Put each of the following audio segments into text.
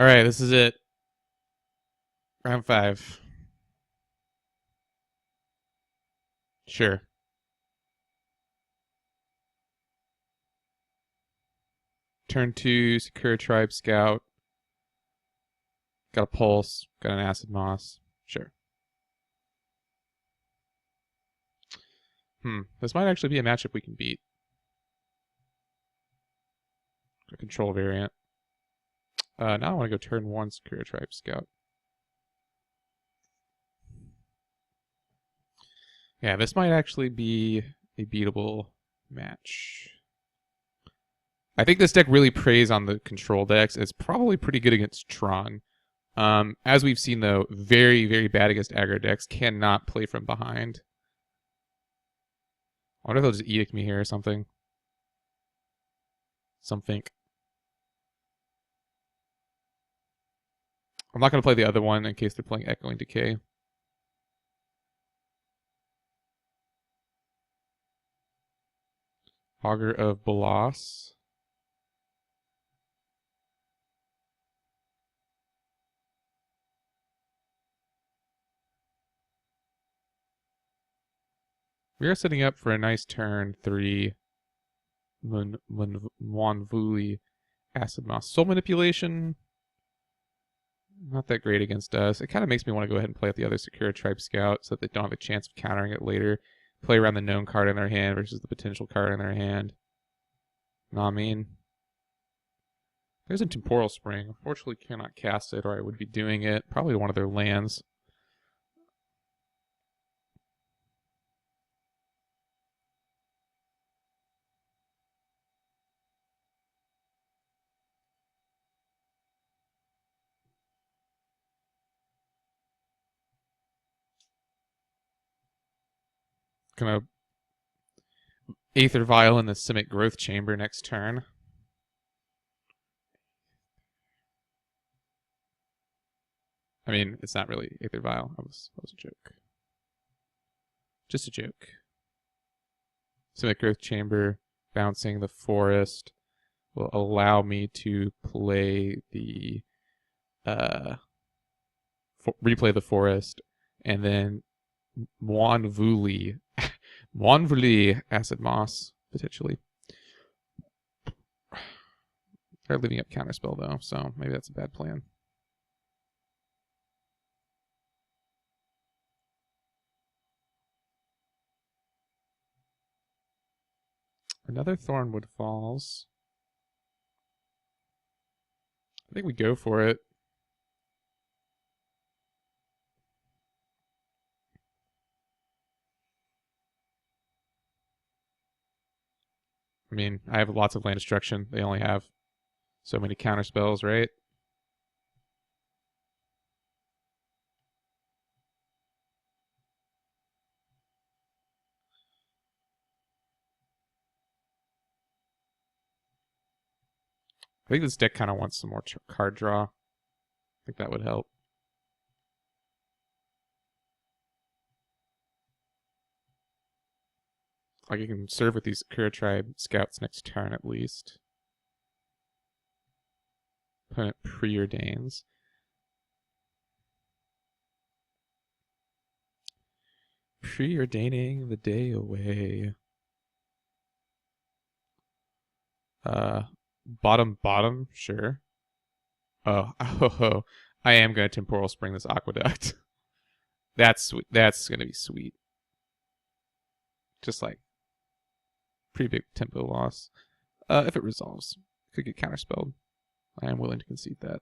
All right, this is it. Round five. Sure. Turn two, secure tribe scout. Got a pulse. Got an acid moss. Sure. This might actually be a matchup we can beat. A control variant. Now I want to go turn one, secure tribe scout. Yeah, this might actually be a beatable match. I think this deck really preys on the control decks. It's probably pretty good against Tron. As we've seen, though, very, very bad against aggro decks. Cannot play from behind. I wonder if they'll just edict me here or something. Something. I'm not going to play the other one in case they're playing Echoing Decay. Augur of Bolas. We are setting up for a nice turn 3 Monvuli Acid Moss. Soul Manipulation, not that great against us. It kind of makes me want to go ahead and play out the other Secure Tribe Scout so that they don't have a chance of countering it later. Play around the known card in their hand versus the potential card in their hand. Know what I mean? There's a Temporal Spring. Unfortunately, cannot cast it, or I would be doing it. Probably one of their lands. Gonna Aether Vial in the Simic Growth Chamber next turn. I mean, it's not really Aether Vial. That was a joke. Just a joke. Simic Growth Chamber, bouncing the forest will allow me to play the replay the forest, and then Monvuli Acid Moss potentially. They're leaving up Counterspell though, so maybe that's a bad plan. Another Thornwood Falls. I think we go for it. I mean, I have lots of land destruction. They only have so many counter spells, right? I think this deck kind of wants some more card draw. I think that would help. Like, you can serve with these Kura Tribe Scouts next turn at least. Opponent preordains. Preordaining the day away. Bottom, sure. Oh, oh, I am going to Temporal Spring this Aqueduct. That's sweet. That's going to be sweet. Just like pretty big tempo loss. If it resolves, could get counterspelled. I am willing to concede that.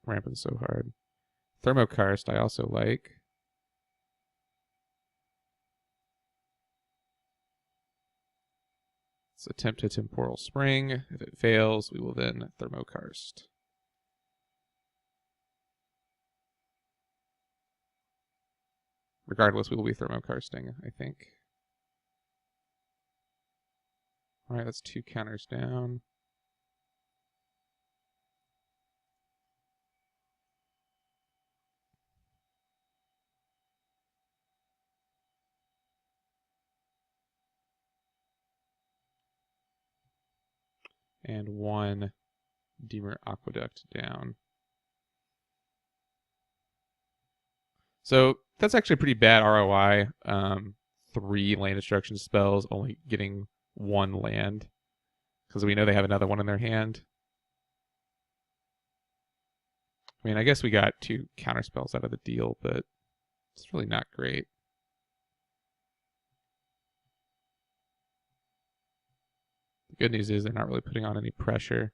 Ramping so hard. Thermokarst I also like. Let's attempt a Temporal Spring. If it fails, we will then Thermokarst. Regardless, we will be Thermokarsting, I think. Alright, that's 2 counters down. and 1 Deemer Aqueduct down. So that's actually pretty bad ROI. 3 land destruction spells, only getting 1 land. Because we know they have another one in their hand. I mean, I guess we got 2 counter spells out of the deal, but it's really not great. The good news is they're not really putting on any pressure.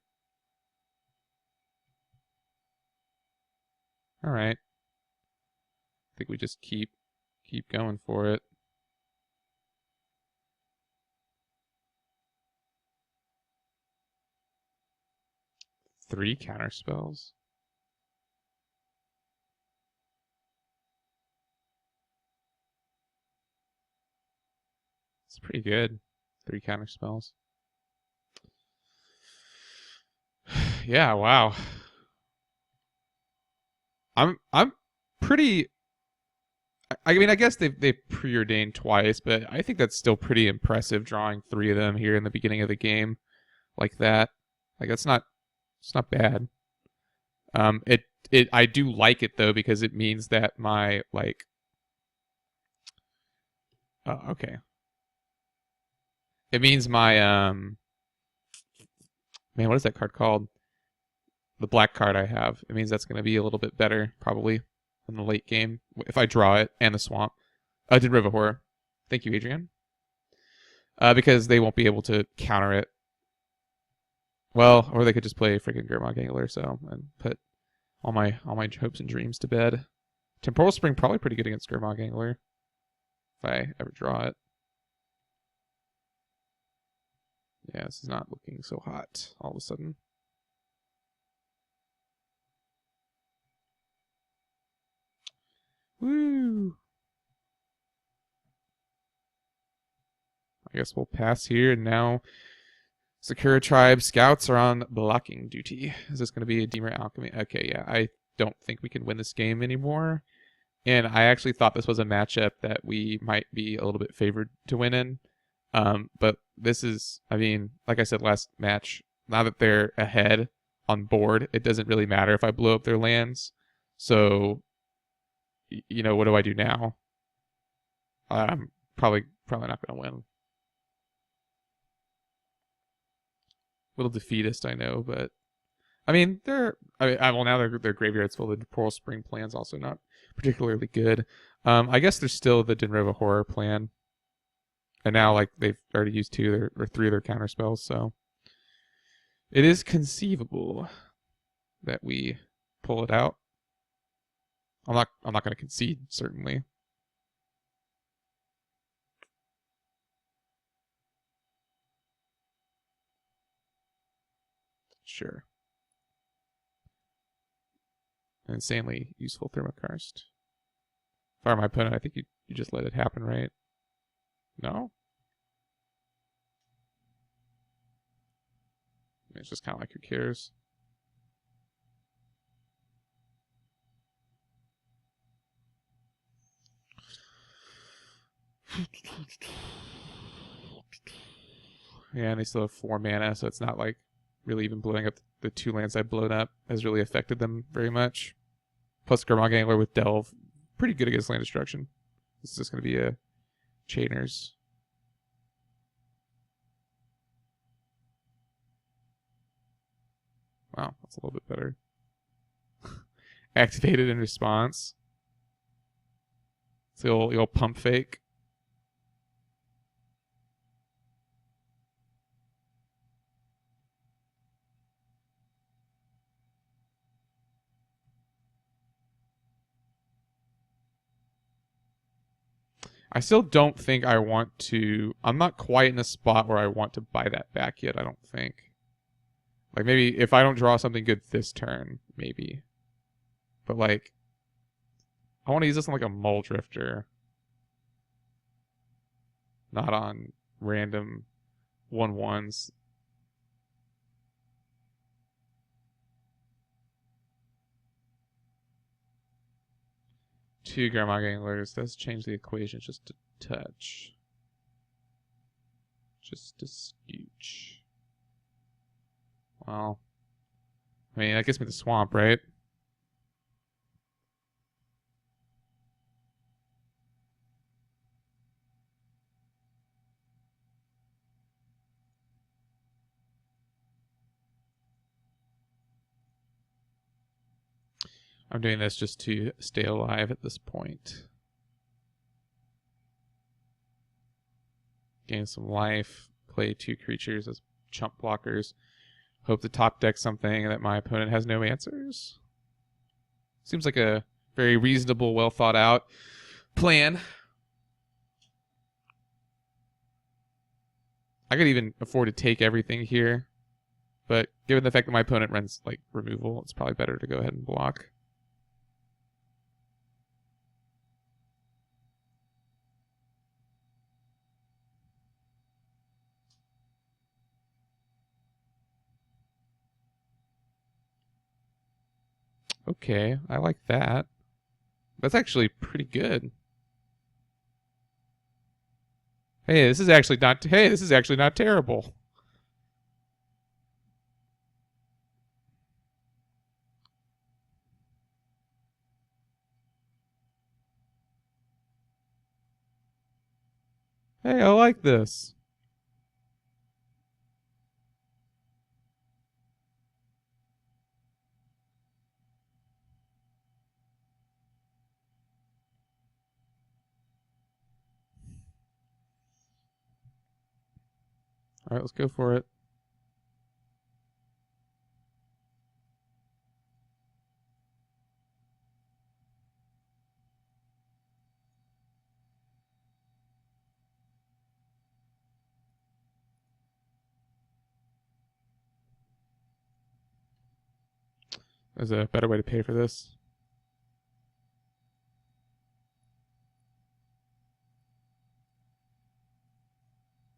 All right. I think we just keep going for it. Three counter spells. It's pretty good. 3 counter spells. Yeah, wow. I'm pretty. I mean, I guess they've preordained twice, but I think that's still pretty impressive. Drawing 3 of them here in the beginning of the game, like that, like it's not bad. I do like it though because it means that my like. Oh, okay. It means my man, what is that card called? The black card I have. It means that's going to be a little bit better probably in the late game if I draw it and the swamp. I did River Horror. Thank you, Adrian. Because they won't be able to counter it. Well, or they could just play freaking Gurmag Angler, so and put all my hopes and dreams to bed. Temporal Spring probably pretty good against Gurmag Angler if I ever draw it. Yeah, this is not looking so hot all of a sudden. Woo! I guess we'll pass here, and now Sakura Tribe Scouts are on blocking duty. Is this going to be a Deemer Alchemy? Okay, yeah, I don't think we can win this game anymore. And I actually thought this was a matchup that we might be a little bit favored to win in. But this is, I mean, like I said last match, now that they're ahead on board, it doesn't really matter if I blow up their lands. So, you know, what do I do now? I'm probably not going to win. Little defeatist, I know, but I mean, well, now their graveyard's full of Temporal Spring plans, also not particularly good. I guess there's still the Denrova Horror plan, and now like they've already used 2 or 3 of their counter spells, so it is conceivable that we pull it out. I'm not going to concede, certainly. Sure. An insanely useful Thermokarst. If I were my opponent, I think you just let it happen, right? No? I mean, it's just kind of like, who cares? Yeah, and they still have 4 mana, so it's not like really even blowing up the 2 lands I've blown up has really affected them very much. Plus Gurmag Angler with Delve, pretty good against land destruction. This is just going to be a Chainers. Wow, that's a little bit better. Activated in response. So you'll pump fake. I still don't think I want to. I'm not quite in a spot where I want to buy that back yet, I don't think. Like, maybe if I don't draw something good this turn, maybe. But, like, I want to use this on, like, a Mull Drifter. Not on random 1/1s. Two Gurmag Anglers does change the equation just a touch. Just a scooch. Well, I mean, that gets me the swamp, right? I'm doing this just to stay alive at this point. Gain some life. Play 2 creatures as chump blockers. Hope to top deck something that my opponent has no answers. Seems like a very reasonable, well thought out plan. I could even afford to take everything here, but given the fact that my opponent runs like removal, it's probably better to go ahead and block. Okay, I like that. That's actually pretty good. Hey, this is actually not. Hey, this is actually not terrible. Hey, I like this. All right, let's go for it. There's a better way to pay for this.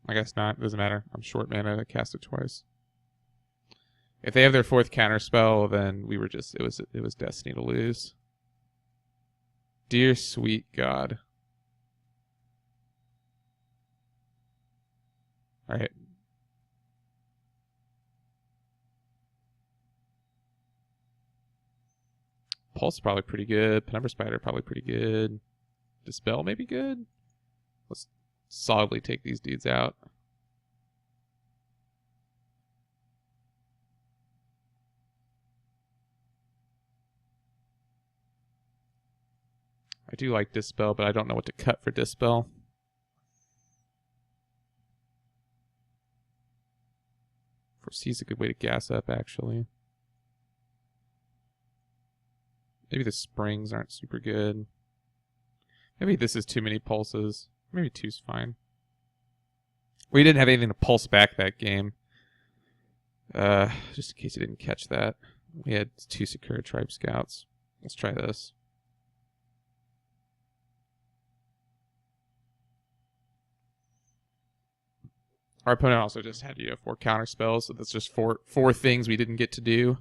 I guess not. Doesn't matter. I'm short mana. I cast it twice. If they have their 4th counter spell, then we were just it was destiny to lose. Dear sweet God. All right. Pulse is probably pretty good. Penumbra Spider probably pretty good. Dispel maybe good. Let's solidly take these dudes out. I do like Dispel, but I don't know what to cut for Dispel. Foresee's a good way to gas up, actually. Maybe the springs aren't super good. Maybe this is too many pulses. Maybe 2's fine. We didn't have anything to pulse back that game. Just in case you didn't catch that. We had 2 Sakura Tribe Scouts. Let's try this. Our opponent also just had 4 counter spells, so that's just four things we didn't get to do.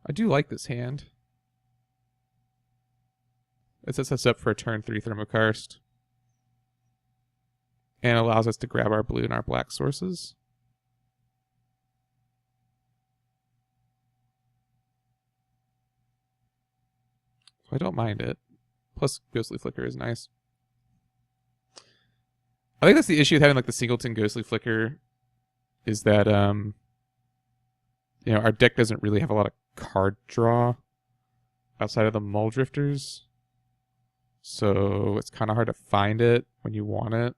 I do like this hand. It sets us up for a turn 3 Thermokarst. And allows us to grab our blue and our black sources. So I don't mind it. Plus, Ghostly Flicker is nice. I think that's the issue with having like the singleton Ghostly Flicker, is that our deck doesn't really have a lot of card draw outside of the Mull Drifters. So it's kind of hard to find it when you want it.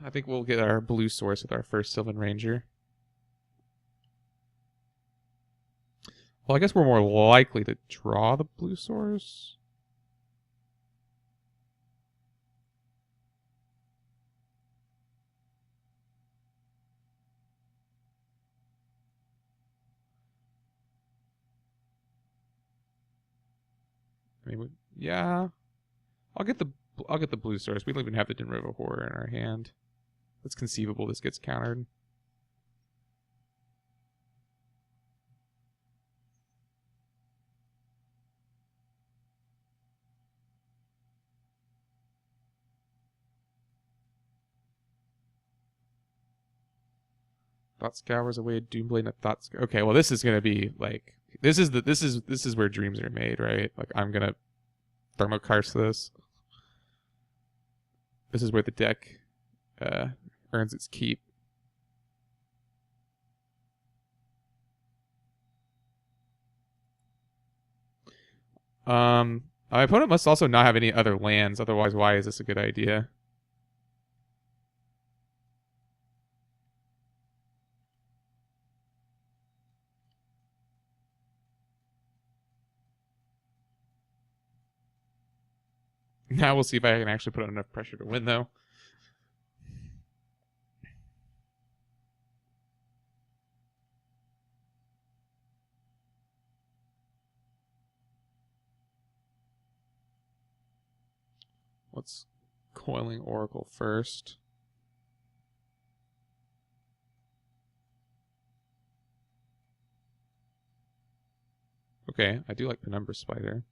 I think we'll get our blue source with our first Sylvan Ranger. Well, I guess we're more likely to draw the blue source. I mean, yeah. I'll get the blue source. We don't even have the Dinrova Horror in our hand. It's conceivable this gets countered. Thought Scour's away. Doomblade and a Thought Scour. Okay, well this is gonna be like this is where dreams are made, right? Like I'm gonna Thermokarst this. This is where the deck earns its keep. My opponent must also not have any other lands, otherwise why is this a good idea? Now we'll see if I can actually put on enough pressure to win, though. Let's Coiling Oracle first. Okay, I do like Penumbra Spider.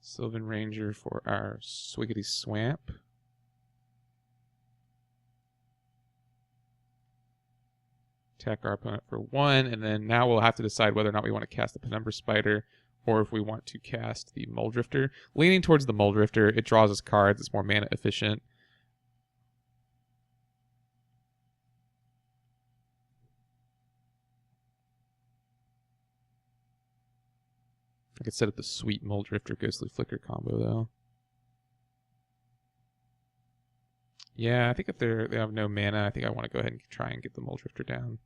Sylvan Ranger for our Swiggity Swamp. Attack our opponent for 1, and then now we'll have to decide whether or not we want to cast the Penumbra Spider or if we want to cast the Muldrifter. Leaning towards the Muldrifter, it draws us cards, it's more mana efficient. I could set up the sweet Muldrifter Ghostly Flicker combo, though. Yeah, I think if they have no mana, I think I want to go ahead and try and get the Muldrifter down.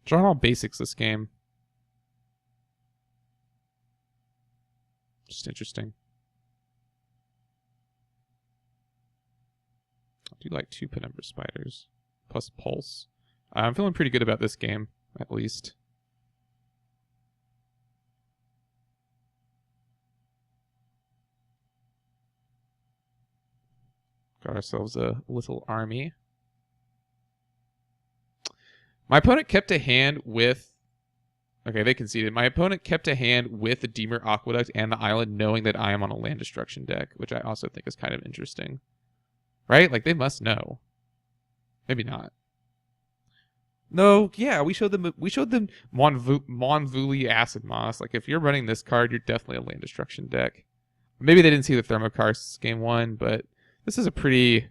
Drawing all basics this game. Just interesting. I do like 2 Penumbra Spiders. Plus Pulse. I'm feeling pretty good about this game, at least. Got ourselves a little army. My opponent kept a hand with... Okay, they conceded. My opponent kept a hand with the Deemer Aqueduct and the island, knowing that I am on a land destruction deck, which I also think is kind of interesting. Right? Like, they must know. Maybe not. No, yeah, we showed them Monvuli Acid Moss. Like, if you're running this card, you're definitely a land destruction deck. Maybe they didn't see the Thermokarsts game 1, but this is a pretty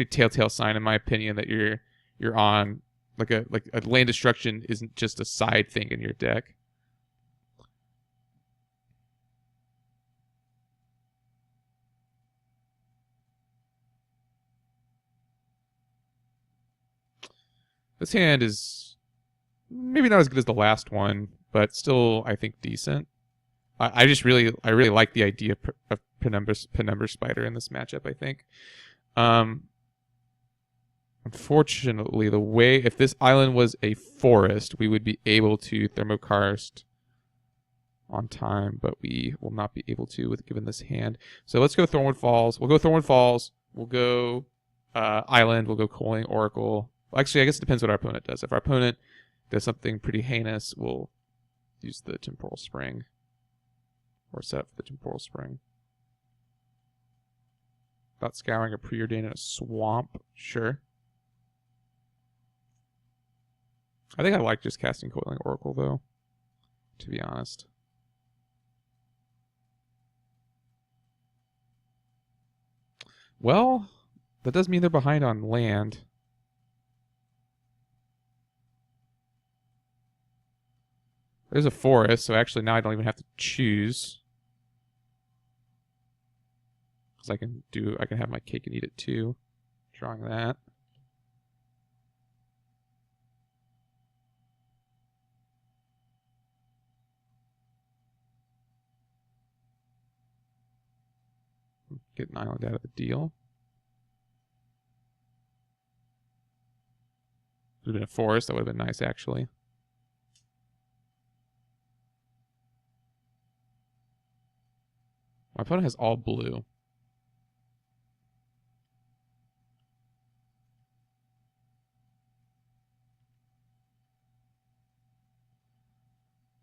telltale sign, in my opinion, that you're on like a land destruction isn't just a side thing in your deck. This hand is maybe not as good as the last one, but still I think decent. I really like the idea of Penumbra Spider in this matchup, I think. Unfortunately, the way, if this island was a forest, we would be able to Thermokarst on time, but we will not be able to given this hand. So let's go Thornwood Falls. We'll go Thornwood Falls. We'll go Island. We'll go Coiling Oracle. Well, actually, I guess it depends what our opponent does. If our opponent does something pretty heinous, we'll use the Temporal Spring. Or set up for the Temporal Spring. Thought Scouring a Preordain in a swamp. Sure. I think I like just casting Coiling Oracle, though, to be honest. Well, that does mean they're behind on land. There's a forest, so actually now I don't even have to choose. Because I can have my cake and eat it too. Drawing that. Get an island out of the deal. If it would have been a forest, that would have been nice, actually. My opponent has all blue.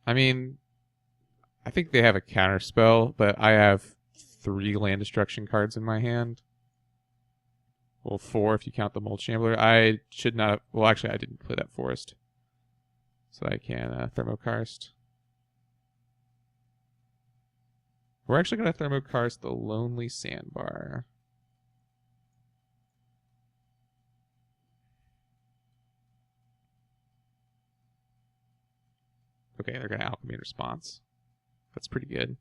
I mean, I think they have a counter spell, but I have 3 land destruction cards in my hand. Well, 4 if you count the Mold Shambler. I should not have, well, actually, I didn't play that forest. So I can Thermokarst. We're actually going to Thermokarst the Lonely Sandbar. Okay, they're going to Alchemy in response. That's pretty good.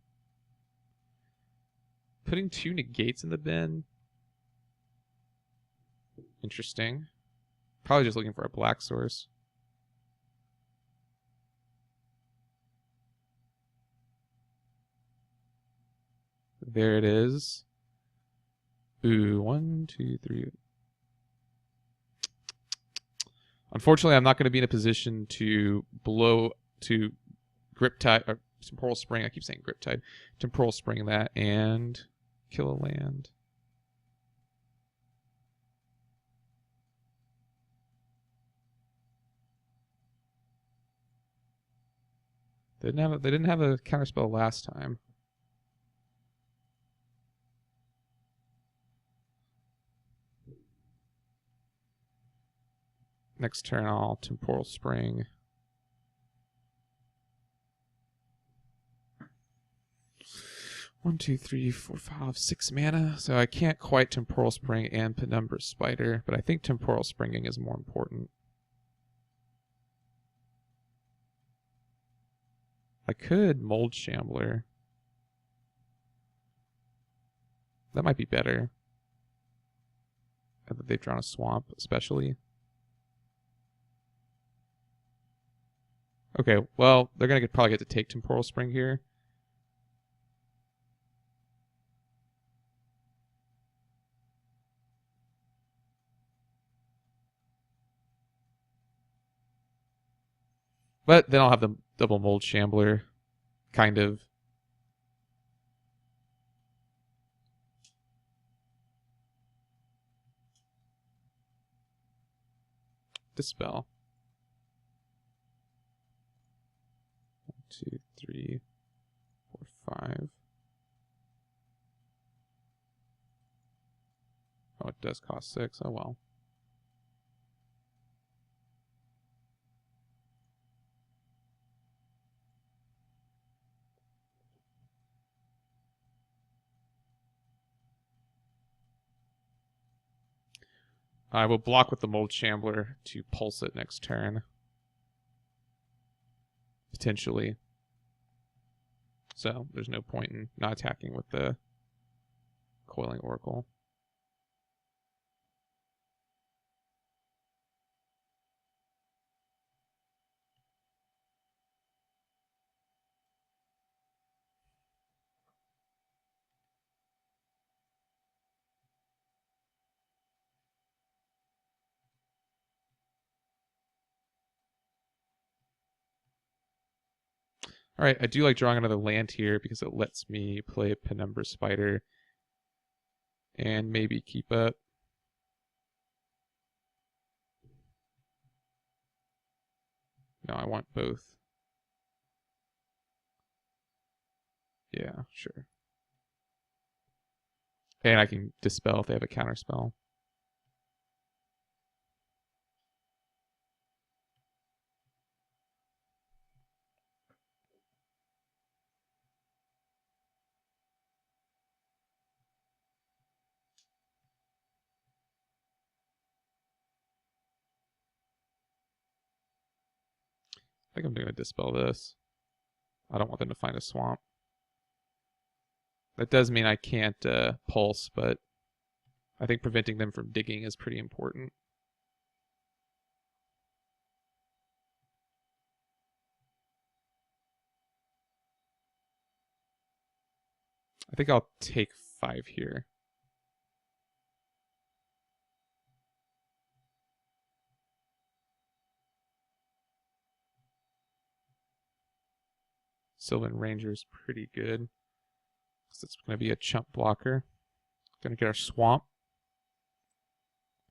Putting 2 negates in the bin. Interesting. Probably just looking for a black source. There it is. Ooh, 1, 2, 3. Unfortunately, I'm not going to be in a position to Grip Tide, or Temporal Spring. I keep saying Grip Tide. Temporal Spring that and kill a land. They didn't have a counterspell last time. Next turn, I'll Temporal Spring. One, two, three, four, 5, 6 mana. So I can't quite Temporal Spring and Penumbra Spider, but I think Temporal Springing is more important. I could Mold Shambler. That might be better. Now that they've drawn a swamp, especially. Okay, well, they're going to probably get to take Temporal Spring here. But then I'll have the double Mold Shambler, kind of. Dispel. 1, 2, 3, 4, 5. Oh, it does cost 6. Oh well. I will block with the Mold Shambler to pulse it next turn. Potentially. So there's no point in not attacking with the Coiling Oracle. All right, I do like drawing another land here because it lets me play Penumbra Spider and maybe keep up. No, I want both. Yeah, sure. And I can dispel if they have a counter spell. I think I'm going to dispel this. I don't want them to find a swamp. That does mean I can't pulse, but I think preventing them from digging is pretty important. I think I'll take 5 here. Sylvan Ranger's pretty good. So it's going to be a chump blocker. Going to get our swamp.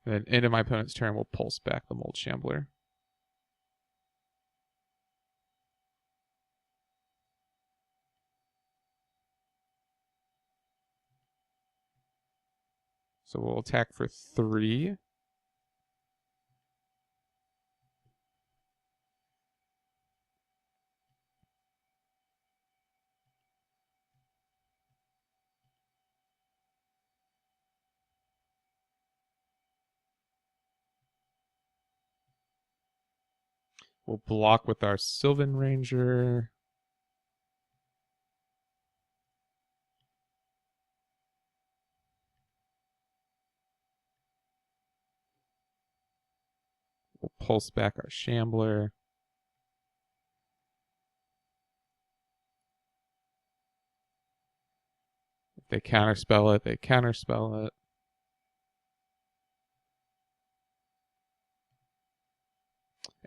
And then end of my opponent's turn, we'll pulse back the Mold Shambler. So we'll attack for 3. We'll block with our Sylvan Ranger. We'll pulse back our Shambler. If they counterspell it, they counterspell it.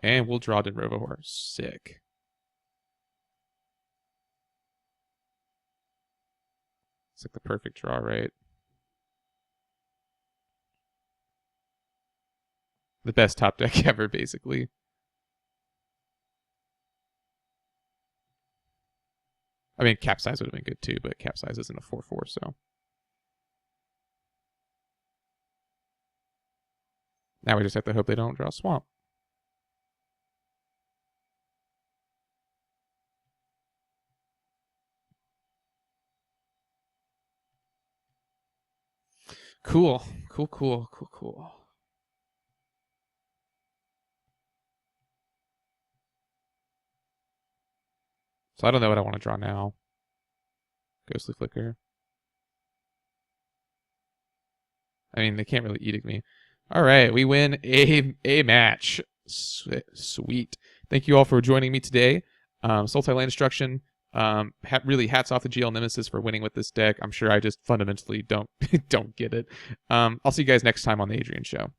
And we'll draw Denrovohor. Sick. It's like the perfect draw, right? The best top deck ever, basically. I mean, Capsize would have been good too, but Capsize isn't a 4/4, so. Now we just have to hope they don't draw Swamp. Cool. So I don't know what I want to draw now. Ghostly Flicker. I mean, they can't really edict me. All right, we win a match. Sweet. Thank you all for joining me today. Sultai Land Destruction. Really hats off to GL Nemesis for winning with this deck. I'm sure I just fundamentally don't get it. I'll see you guys next time on the Adrian Show.